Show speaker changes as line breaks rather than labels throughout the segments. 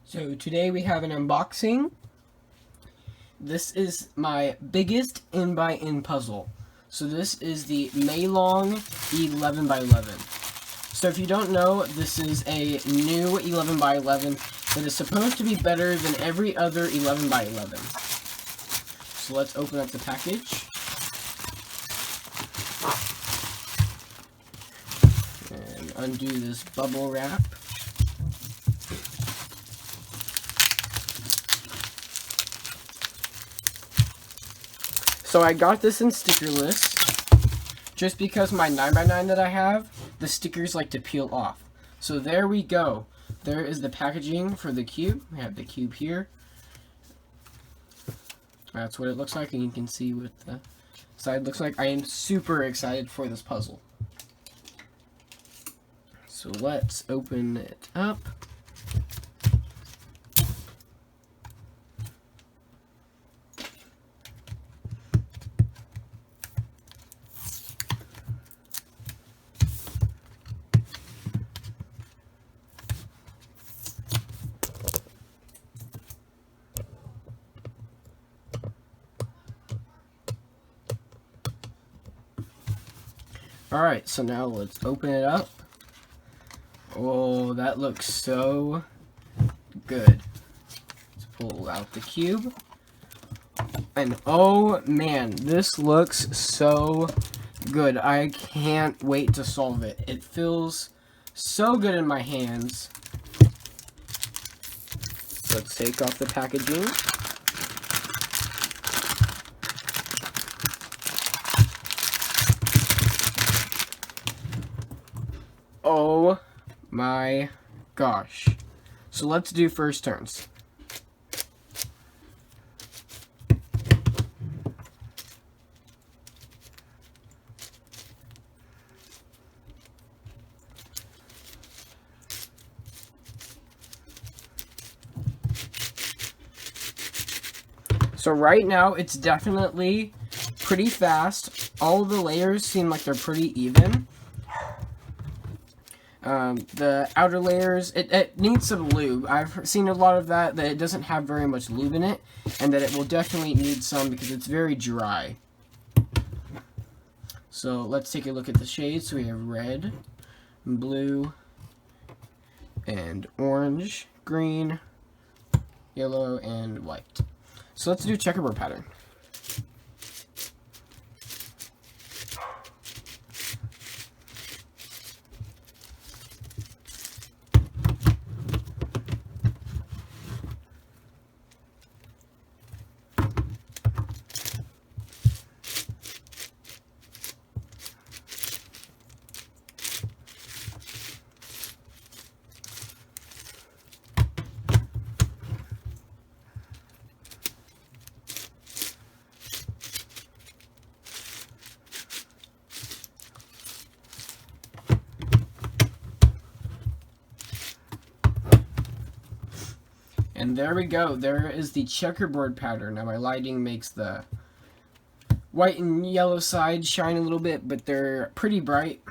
So today we have an unboxing. This is my biggest in-by-in puzzle. So this is the Maylong 11x11. So if you don't know, this is a new 11x11 that is supposed to be better than every other 11x11. So let's open up the package. And undo this bubble wrap. So I got this in stickerless, just because my 9x9 that I have, the stickers like to peel off. So there we go. There is the packaging for the cube. We have the cube here. That's what it looks like, and you can see what the side looks like. I am super excited for this puzzle. So let's open it up. Alright, so now let's open it up. Oh, that looks so good. Let's pull out the cube. And oh man, this looks so good. I can't wait to solve it. It feels so good in my hands. Let's take off the packaging. Oh my gosh. So let's do first turns. So right now it's definitely pretty fast. All of the layers seem like they're pretty even. The outer layers, it needs some lube. I've seen a lot of that it doesn't have very much lube in it, and that it will definitely need some because it's very dry. So let's take a look at the shades. So we have red, blue, and orange, green, yellow, and white. So let's do checkerboard pattern. And there we go. There is the checkerboard pattern. Now my lighting makes the white and yellow sides shine a little bit, but they're pretty bright.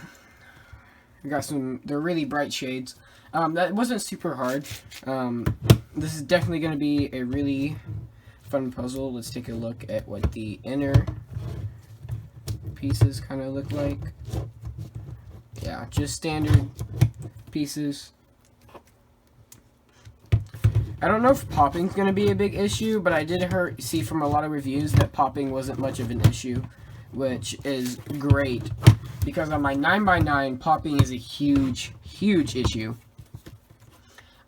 They're really bright shades. That wasn't super hard. This is definitely going to be a really fun puzzle. Let's take a look at what the inner pieces kind of look like. Yeah, just standard pieces. I don't know if popping's going to be a big issue, but I did see from a lot of reviews that popping wasn't much of an issue, which is great, because on my 9x9, popping is a huge, huge issue.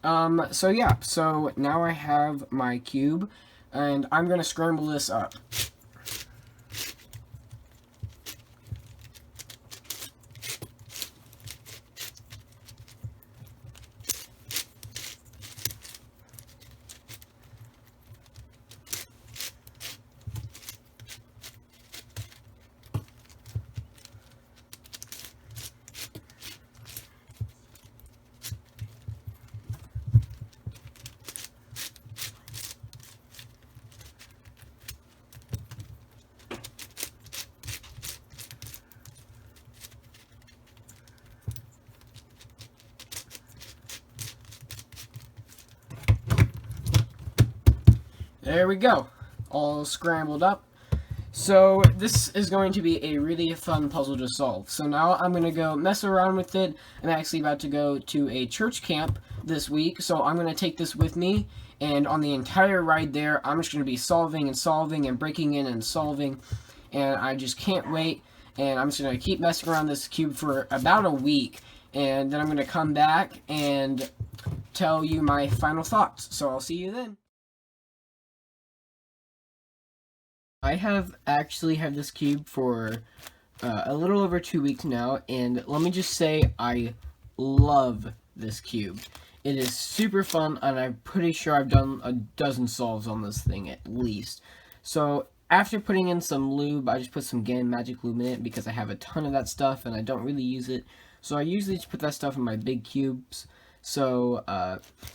So yeah, so now I have my cube, and I'm going to scramble this up. There we go, all scrambled up. So this is going to be a really fun puzzle to solve. So now I'm going to go mess around with it. I'm actually about to go to a church camp this week, so I'm going to take this with me. And on the entire ride there, I'm just going to be solving and breaking in and solving. And I just can't wait. And I'm just going to keep messing around this cube for about a week. And then I'm going to come back and tell you my final thoughts. So I'll see you then. I have actually had this cube for a little over 2 weeks now, and let me just say I love this cube. It is super fun, and I'm pretty sure I've done a dozen solves on this thing at least. So after putting in some lube, I just put some Gan Magic Lube in it because I have a ton of that stuff and I don't really use it. So I usually just put that stuff in my big cubes. So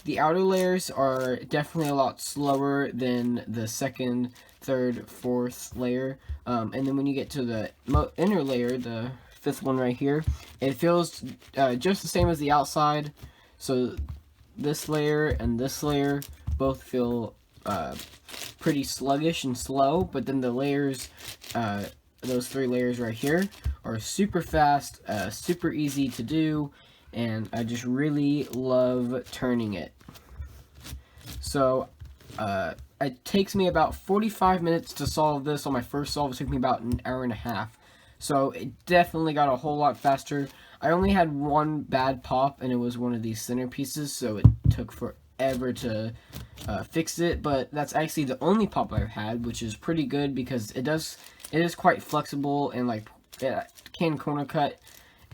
the outer layers are definitely a lot slower than the second, third, fourth layer, and then when you get to the inner layer, the fifth one right here, it feels just the same as the outside. So this layer and this layer both feel pretty sluggish and slow, but then the layers, those 3 layers right here, are super fast, super easy to do, and I just really love turning it. So it takes me about 45 minutes to solve this. On my first solve, it took me about an hour and a half. So it definitely got a whole lot faster. I only had one bad pop, and it was one of these center pieces, so it took forever to fix it. But that's actually the only pop I've had, which is pretty good because it is quite flexible and like it can corner cut,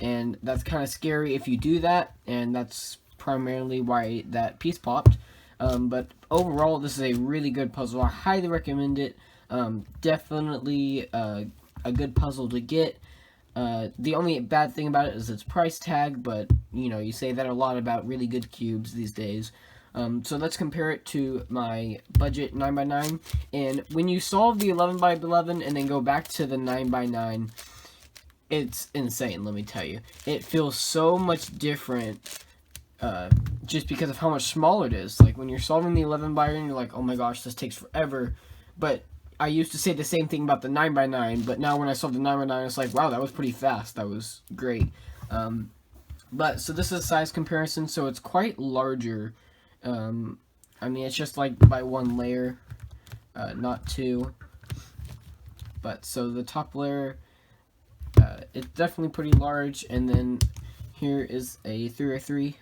and that's kind of scary if you do that, and that's primarily why that piece popped. But overall, this is a really good puzzle. I highly recommend it. Definitely a good puzzle to get. The only bad thing about it is its price tag, but you know, you say that a lot about really good cubes these days. So let's compare it to my budget 9x9, and when you solve the 11x11 and then go back to the 9x9, it's insane, let me tell you. It feels so much different just because of how much smaller it is. Like when you're solving the 11x9, you're like, oh my gosh, this takes forever. But I used to say the same thing about the 9x9, but now when I solve the 9x9, it's like, wow, that was pretty fast. That was great. But so this is a size comparison, so it's quite larger. I mean, it's just like by 1 layer, not 2. But so the top layer, it's definitely pretty large, and then here is a 3x3.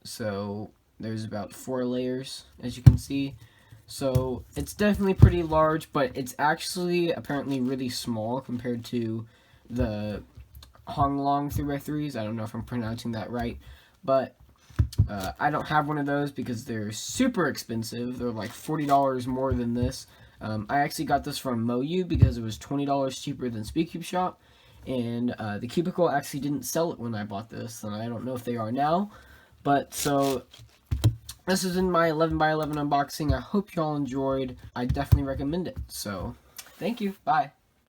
So there's about 4 layers, as you can see. So it's definitely pretty large, but it's actually apparently really small compared to the Honglong 3x3s. I don't know if I'm pronouncing that right, but I don't have one of those because they're super expensive. They're like $40 more than this. I actually got this from MoYu because it was $20 cheaper than Speedcube Shop, and the Cubicle actually didn't sell it when I bought this, and I don't know if they are now. But so this is in my 11x11 unboxing. I hope y'all enjoyed. I definitely recommend it. So thank you. Bye.